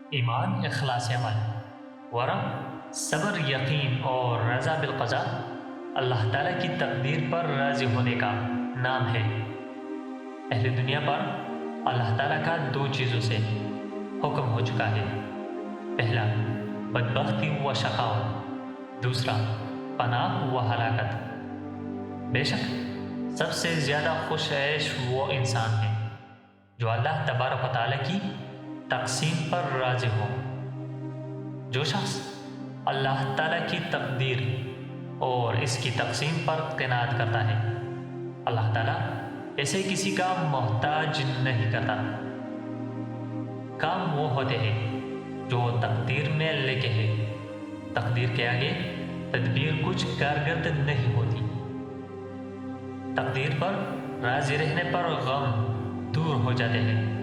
ایمان اخلاص عمل، ورع، صبر، یقین اور رضا بالقضاء اللہ تعالیٰ کی تقدیر پر راضی ہونے کا نام ہے۔ اہل دنیا پر اللہ تعالیٰ کا دو چیزوں سے حکم ہو چکا ہے، پہلا بدبختی و شقاوت، دوسرا پناہ و ہلاکت۔ بے شک سب سے زیادہ خوش عیش وہ انسان ہے جو اللہ تبارک و تعالیٰ کی تقسیم پر راضی ہو۔ جو شخص اللہ تعالیٰ کی تقدیر اور اس کی تقسیم پر قناعت کرتا ہے، اللہ تعالیٰ اسے کسی کا محتاج نہیں کرتا۔ کام وہ ہوتے ہیں جو تقدیر میں لکھے ہیں، تقدیر کے آگے تدبیر کچھ کارگرد نہیں ہوتی۔ تقدیر پر راضی رہنے پر غم دور ہو جاتے ہیں۔